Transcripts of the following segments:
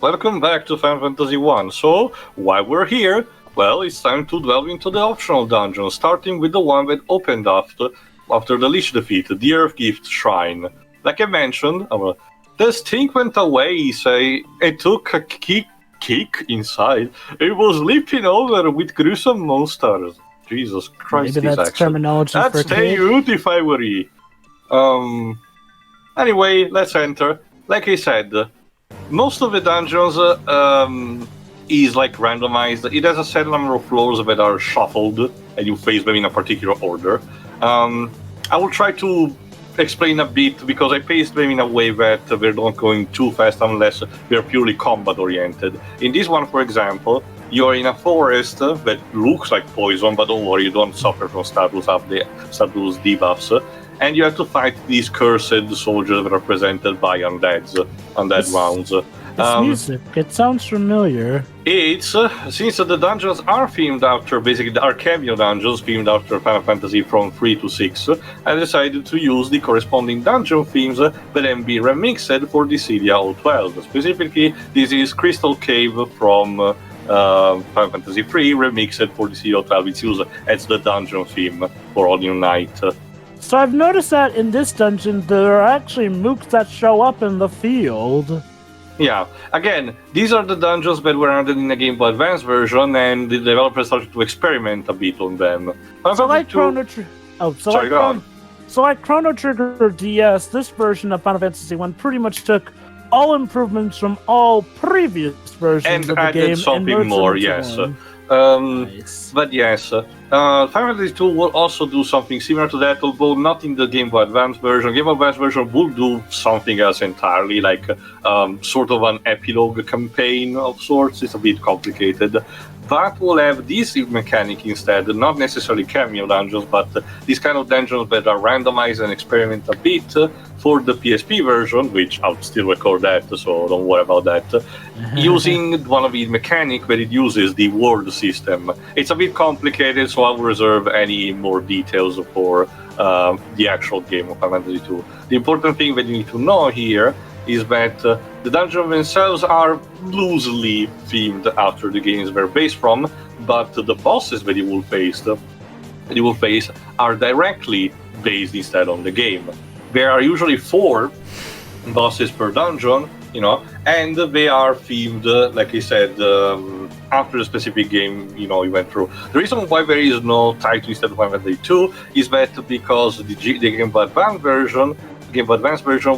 Welcome back to Final Fantasy 1. So, while we're here, well, it's time to delve into the optional dungeon, starting with the one that opened after the Lich defeat, the Earthgift Shrine. Like I mentioned, this thing went away, say, it took a kick inside. It was leaping over with gruesome monsters. Jesus Christ, Maybe that's terminology I'd for stay kid. out if I were you. Anyway, let's enter. Like I said, most of the dungeons is like randomized. It has a set number of floors that are shuffled, and you face them in a particular order. I will try to explain a bit because I paced them in a way that they're not going too fast unless they're purely combat oriented. In this one, for example, you're in a forest that looks like poison, but don't worry, you don't suffer from status debuffs. And you have to fight these cursed soldiers that are represented by undead rounds. This music, it sounds familiar. It's since the dungeons are themed after, basically the Archemio dungeons themed after Final Fantasy from 3 to 6, I decided to use the corresponding dungeon themes but then be remixed for the CDL 12. Specifically, this is Crystal Cave from Final Fantasy 3 remixed for the CDL 12. It's used as the dungeon theme for All New Night. So I've noticed that in this dungeon, there are actually mooks that show up in the field. Yeah, again, these are the dungeons that were added in the Game Boy Advance version, and the developers started to experiment a bit on them. So like Chrono Trigger DS, this version of Final Fantasy 1 pretty much took all improvements from all previous versions and of the game added something more, yes. Nice. But yes, Final Fantasy 2 will also do something similar to that, although not in the Game Boy Advance version. Game Boy Advance version will do something else entirely, like sort of an epilogue campaign of sorts. It's a bit complicated. But we'll have this mechanic instead, not necessarily cameo dungeons, but these kind of dungeons that are randomized and experiment a bit for the PSP version, which I'll still record that, so don't worry about that, using one of the mechanics that it uses, the world system. It's a bit complicated, so I'll reserve any more details for the actual game of Final Fantasy 2. The important thing that you need to know here is that the dungeons themselves are loosely themed after the games they're based from, but the bosses that you will face are directly based instead on the game. There are usually 4 bosses per dungeon, and they are themed, like I said, after the specific game, you went through. The reason why there is no title instead of Final Fantasy 2 is that because the Game Boy Advance version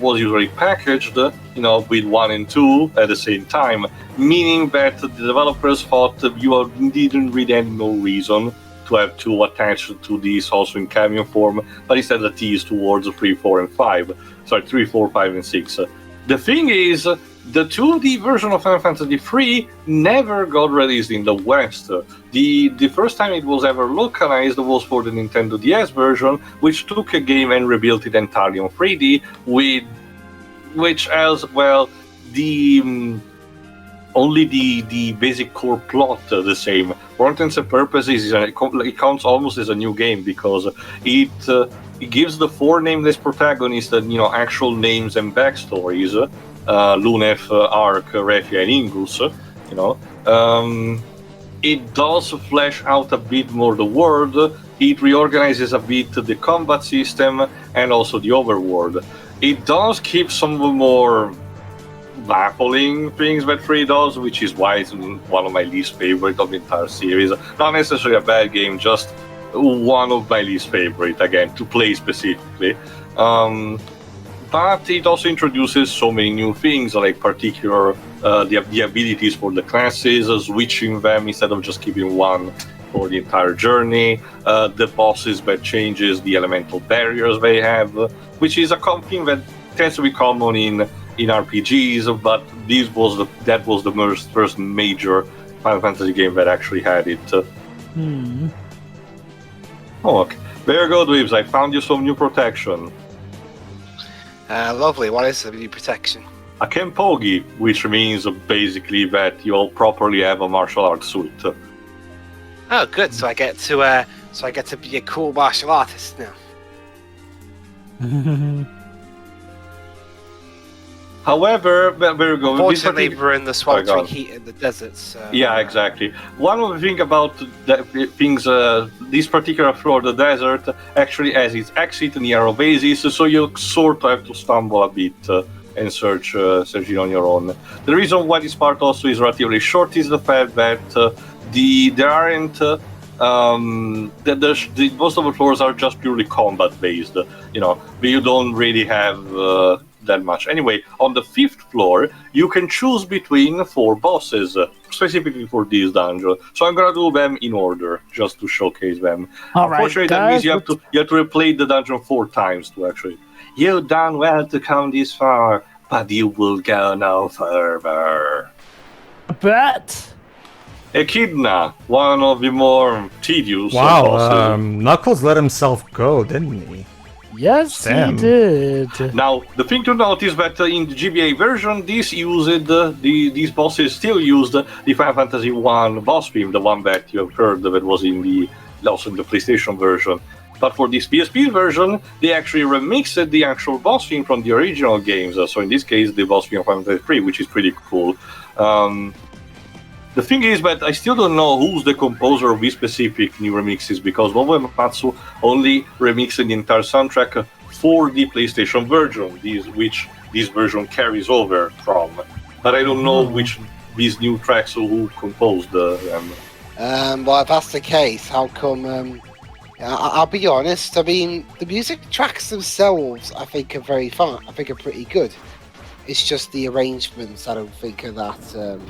was usually packaged, with 1 and 2 at the same time, meaning that the developers thought you didn't really have no reason to have 2 attached to these also in cameo form, but instead a tease towards 3, 4, and 5. Sorry, 3, 4, 5, and 6. The thing is, the 2D version of Final Fantasy III never got released in the West. The first time it was ever localized was for the Nintendo DS version, which took a game and rebuilt it entirely on 3D, which as well only the basic core plot the same. For all intents and purposes, it counts almost as a new game because it gives the 4 nameless protagonists actual names and backstories. Lunef, Ark, Refia, and Ingus. It does flesh out a bit more the world. It reorganizes a bit the combat system and also the overworld. It does keep some of the more baffling things that 3 does, which is why it's one of my least favorite of the entire series. Not necessarily a bad game, just one of my least favorite, again, to play specifically. But it also introduces so many new things, like particular the abilities for the classes, switching them instead of just keeping one for the entire journey. The bosses that changes the elemental barriers they have, which is a thing that tends to be common in RPGs, but that was the first major Final Fantasy game that actually had it. Oh, okay. There you go, Dweebs. I found you some new protection. Lovely. What is the new protection? A Kenpogi, which means basically that you'll properly have a martial arts suit. Oh, good. So I get to be a cool martial artist now. However, there you go. Unfortunately, we're in the sweltering heat in the deserts. So, yeah, exactly. One of the things about this particular floor of the desert actually has its exit near oases, so you sort of have to stumble a bit and search it on your own. The reason why this part also is relatively short is the fact that there aren't. Most of the floors are just purely combat based. You don't really have that much. Anyway, on the 5th floor, you can choose between 4 bosses, specifically for this dungeon. So I'm gonna do them in order, just to showcase them. Unfortunately, that means you have to replay the dungeon 4 times to actually. You've done well to come this far, but you will go no further. Bet. Echidna, one of the more tedious bosses. Knuckles let himself go, didn't he? Yes, Damn. he did. Now, the thing to note is that in the GBA version, these bosses still used the Final Fantasy I boss theme, the one that you have heard that was also in the PlayStation version. But for this PSP version, they actually remixed the actual boss theme from the original games. So in this case, the boss theme of Final Fantasy III, which is pretty cool. The thing is that I still don't know who's the composer of these specific new remixes, because Nobuo Uematsu only remixed the entire soundtrack for the PlayStation version, which this version carries over from. But I don't know which these new tracks who composed them. Well, if that's the case, how come... I'll be honest, I mean, the music tracks themselves, I think, are very fun. I think are pretty good. It's just the arrangements I don't think are that...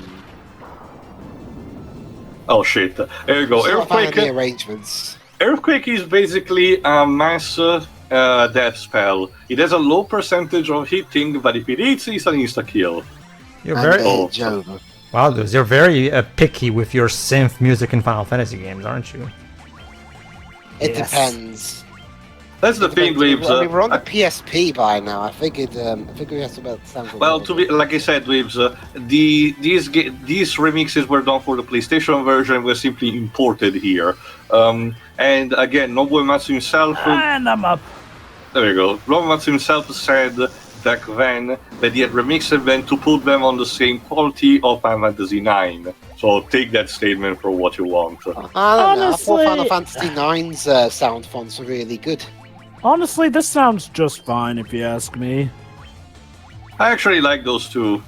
Oh shit! There you go. Earthquake. The arrangements. Earthquake is basically a mass death spell. It has a low percentage of hitting, but if it hits, it's an insta kill. You're very wow, dude, you're very picky with your synth music in Final Fantasy games, aren't you? It depends. That's the thing, Waves. We're on the PSP by now. I figured we have to about sound. Well, like I said, Waves, these remixes were done for the PlayStation version. Were simply imported here. And again, Nobuo Uematsu himself. And I'm up. There you go. Nobuo Uematsu himself said back then that he had remixed them to put them on the same quality of Final Fantasy IX. So take that statement for what you want. I don't know. I thought Final Fantasy IX's sound fonts were really good. Honestly, this sounds just fine if you ask me. I actually like those two.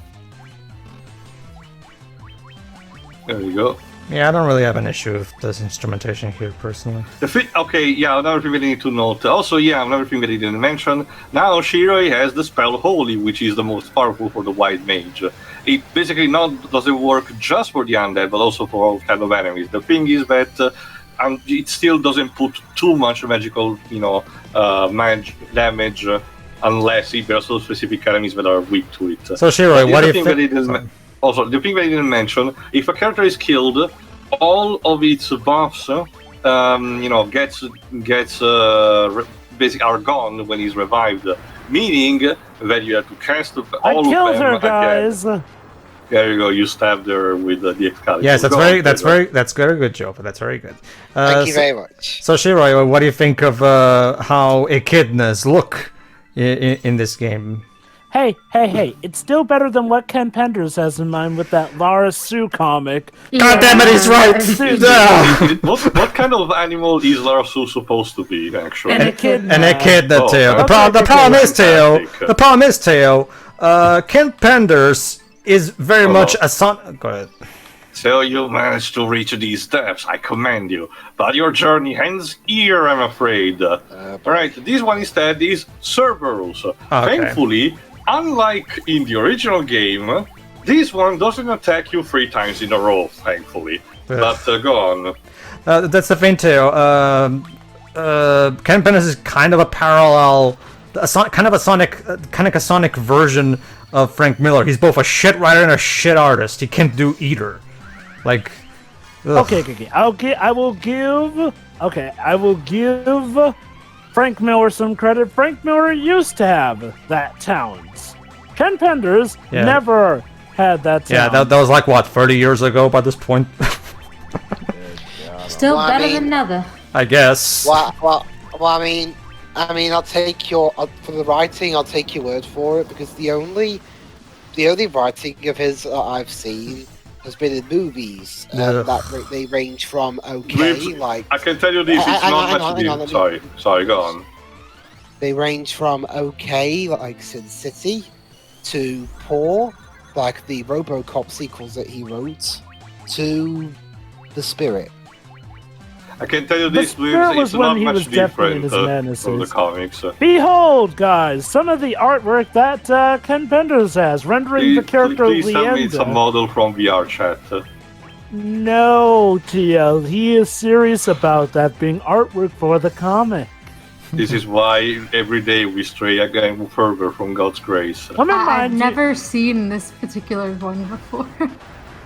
There you go. Yeah, I don't really have an issue with this instrumentation here, personally. Okay, yeah, another thing we need to note. Also, yeah, another thing we didn't mention. Now, Shiroi has the spell Holy, which is the most powerful for the White Mage. It basically not doesn't work just for the undead, but also for all kind of enemies. The thing is that it still doesn't put too much magical, damage unless there are so specific enemies that are weak to it. So Shiroi, what do you think? Also, the thing that I didn't mention: if a character is killed, all of its buffs, basically are gone when he's revived. Meaning that you have to cast all of them. I killed her, guys. Again. There you go. You stabbed her with the Excalibur. Yes, that's very good, Joe. That's very good. Thank you very much. So Shiroi, what do you think of how echidnas look in this game? Hey, it's still better than what Ken Penders has in mind with that Lara Sue comic. God damn it, he's right! What kind of animal is Lara Sue supposed to be, actually? An echidna. An echidna, Tail. The problem is, Tail, Ken Penders is very much a son... Go ahead. So you managed to reach these depths, I commend you. But your journey ends here, I'm afraid. Alright, this one instead is Cerberus. Okay. Thankfully, unlike in the original game, this one doesn't attack you 3 times in a row, thankfully. But go on. That's the thing, Tail. Ken Penders is kind of a parallel... kind of a sonic version of Frank Miller. He's both a shit writer and a shit artist. He can't do either. Like, ugh. Okay. I will give Frank Miller some credit. Frank Miller used to have that talent. Ken Penders never had that talent. Yeah, that was like what, 30 years ago by this point. Still better than never. I guess. Well, I mean, I'll take for the writing, I'll take your word for it, because the only the only writing of his that I've seen has been in movies. They range from okay, like I can tell you this. It's not massively. Sorry, go on. They range from okay, like Sin City, to poor, like the RoboCop sequels that he wrote, to The Spirit. I can tell you this, was it's when not he much was definitely in different his from the menaces. comics. Behold, guys, some of the artwork that Ken Penders has, rendering the character please tell me it's a Leander. model from VR chat. No, TL, he is serious about that being artwork for the comic. This is why every day we stray again further from God's grace. I've never seen this particular one before.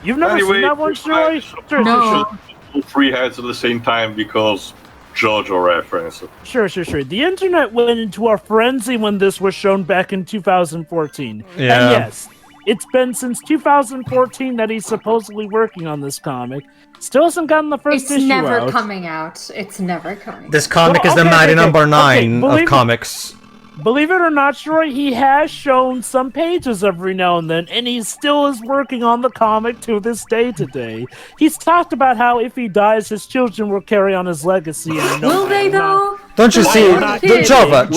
You've never seen that one, Joy? No. Three heads at the same time because JoJo reference. Sure. The internet went into a frenzy when this was shown back in 2014. Yeah. And yes, it's been since 2014 that he's supposedly working on this comic. Still hasn't gotten the first issue out. It's never coming out. It's never coming. This comic is the mighty number 9 of comics. Believe it or not, Troy, he has shown some pages every now and then, and he still is working on the comic to this day today. He's talked about how if he dies, his children will carry on his legacy. And will they, though? Don't you see, Jova,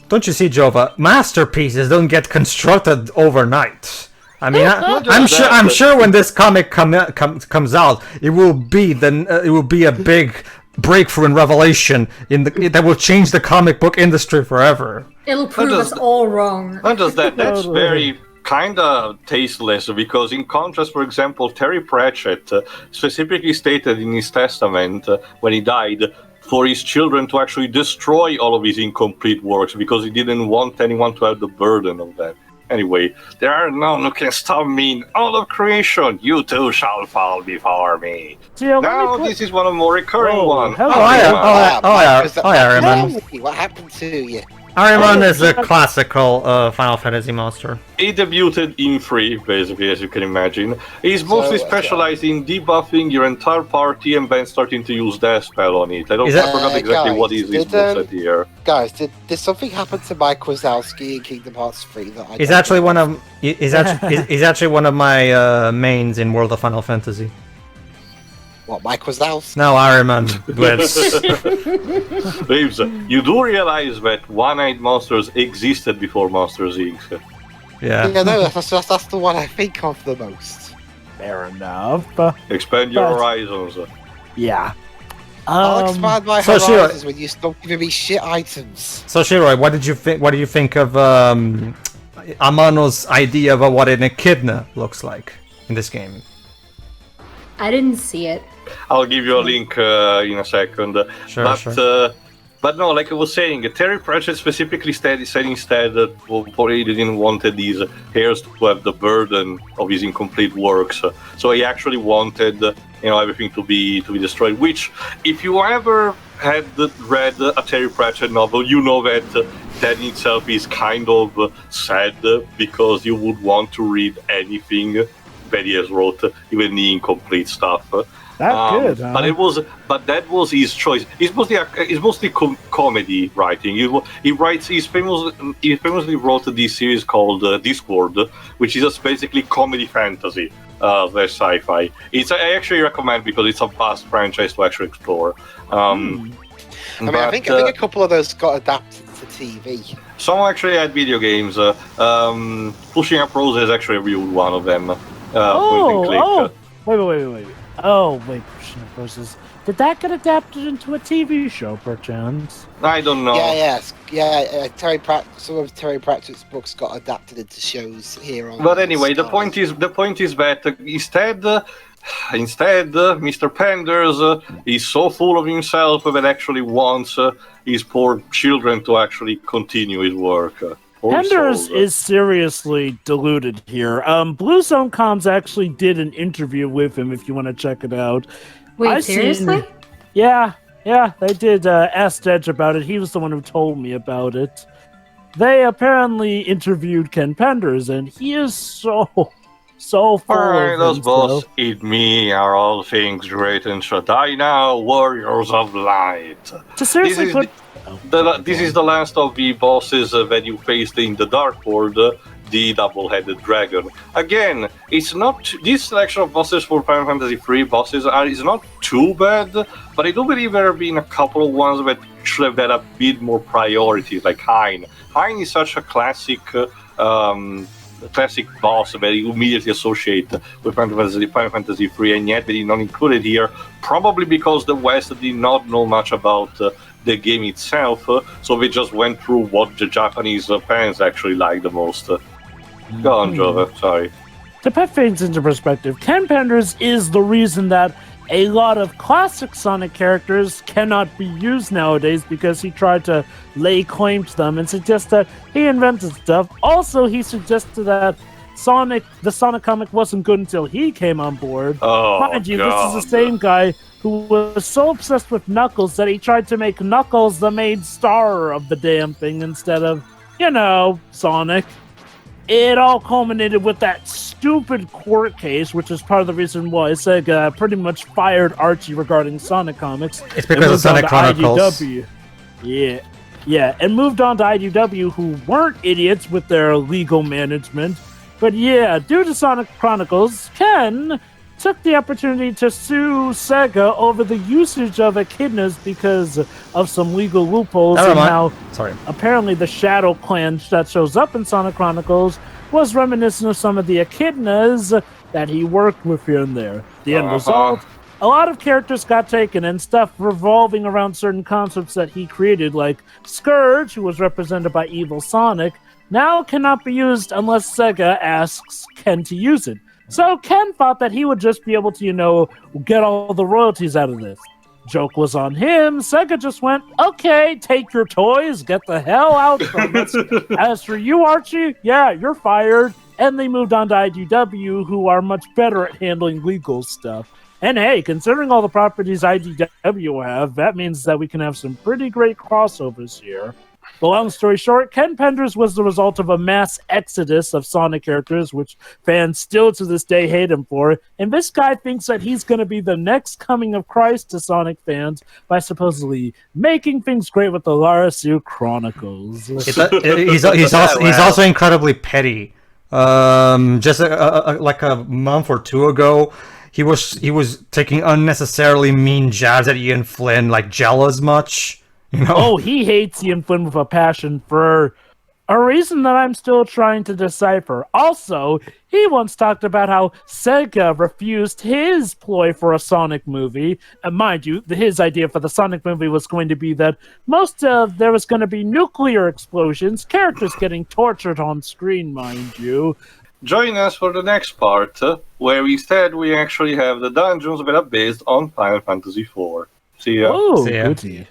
don't you see, Jova, masterpieces don't get constructed overnight. I mean, I'm sure when this comic comes out, it will be a big breakthrough and revelation that will change the comic book industry forever. It'll prove us all wrong. Not just that, that's very kind of tasteless, because in contrast, for example, Terry Pratchett specifically stated in his testament when he died for his children to actually destroy all of his incomplete works because he didn't want anyone to have the burden of that. Anyway, there are none who can stop me in all of creation. You too shall fall before me. Now this is one of the more recurring ones. Ahriman. What happened to you? Ahriman is a classical Final Fantasy monster. He debuted in 3, basically, as you can imagine. He's mostly specialized in debuffing your entire party and then starting to use that spell on it. I forgot exactly what is his moveset here. Guys, did something happen to Mike Wazowski in Kingdom Hearts 3 that I He's actually one of my mains in World of Final Fantasy. What, Mike Wazowski? No, Ahriman. Blitz. Babes, you do realize that one-eyed monsters existed before Monsters Inc. Yeah, no, that's the one I think of the most. Fair enough. Expand your horizons. Yeah. I'll expand my horizons when you stop giving me shit items. So Shiroi, what did you think of Amano's idea of what an echidna looks like in this game? I didn't see it. I'll give you a link in a second. Sure. But no, like I was saying, Terry Pratchett specifically said instead that he didn't want these heirs to have the burden of his incomplete works. So he actually wanted, everything to be destroyed. Which, if you ever had read a Terry Pratchett novel, you know that that in itself is kind of sad, because you would want to read anything that he has wrote, even the incomplete stuff. Good, huh? But that was his choice. It's mostly comedy writing. He famously wrote this series called Discord, which is basically comedy fantasy, sci-fi. I actually recommend because it's a vast franchise to actually explore. I think a couple of those got adapted to TV. Some actually had video games. Pushing Up Roses actually reviewed one of them. Wait. Oh, wait, Pushing Up Roses. Did that get adapted into a TV show, perchance? I don't know. Some of Terry Pratchett's books got adapted into shows here on. But anyway, the point is that instead, Mr. Penders is so full of himself that actually wants his poor children to actually continue his work. Penders is seriously deluded here. Blue Zone Comms actually did an interview with him, if you want to check it out. Wait, seriously? Yeah, they did ask Edge about it. He was the one who told me about it. They apparently interviewed Ken Penders, and he is so full Alright, of those himself. boss eat me are all things great and shall die now, warriors of light. To seriously put... This is the last of the bosses that you faced in the Dark World. the double-headed dragon. Again, it's not this selection of bosses for Final Fantasy III bosses is not too bad, but I do believe there have been a couple of ones that should have had a bit more priority, like Hein. Hein is such a classic boss that you immediately associate with Final Fantasy III, and yet they did not include it here, probably because the West did not know much about the game itself, so they just went through what the Japanese fans actually like the most. Go on, Jova, sorry. To put things into perspective, Ken Penders is the reason that a lot of classic Sonic characters cannot be used nowadays because he tried to lay claim to them and suggest that he invented stuff. Also, he suggested that the Sonic comic wasn't good until he came on board. Oh, mind you, God. this is the same guy who was so obsessed with Knuckles that he tried to make Knuckles the main star of the damn thing instead of, Sonic. It all culminated with that stupid court case, which is part of the reason why Sega pretty much fired Archie regarding Sonic comics. It's because of Sonic Chronicles. IDW. Yeah, and moved on to IDW, who weren't idiots with their legal management. But yeah, due to Sonic Chronicles, Ken took the opportunity to sue Sega over the usage of echidnas because of some legal loopholes. And how apparently the Shadow Clan that shows up in Sonic Chronicles was reminiscent of some of the echidnas that he worked with here and there. The end result, a lot of characters got taken and stuff revolving around certain concepts that he created, like Scourge, who was represented by Evil Sonic, now cannot be used unless Sega asks Ken to use it. So Ken thought that he would just be able to, get all the royalties out of this. Joke was on him. Sega just went, okay, take your toys, get the hell out from us. As for you, Archie, yeah, you're fired. And they moved on to IDW, who are much better at handling legal stuff. And hey, considering all the properties IDW have, that means that we can have some pretty great crossovers here. But long story short, Ken Penders was the result of a mass exodus of Sonic characters, which fans still to this day hate him for. And this guy thinks that he's going to be the next coming of Christ to Sonic fans by supposedly making things great with the Lara Sue Chronicles. He's also incredibly petty. Just like a month or two ago, he was taking unnecessarily mean jabs at Ian Flynn, like jealous much. Oh, he hates Ian Flynn with a passion for a reason that I'm still trying to decipher. Also, he once talked about how Sega refused his ploy for a Sonic movie. And mind you, his idea for the Sonic movie was going to be that there was going to be nuclear explosions, characters getting tortured on screen, mind you. Join us for the next part, where instead we actually have the dungeons that are based on Final Fantasy IV. See ya. Oh, See ya. goody.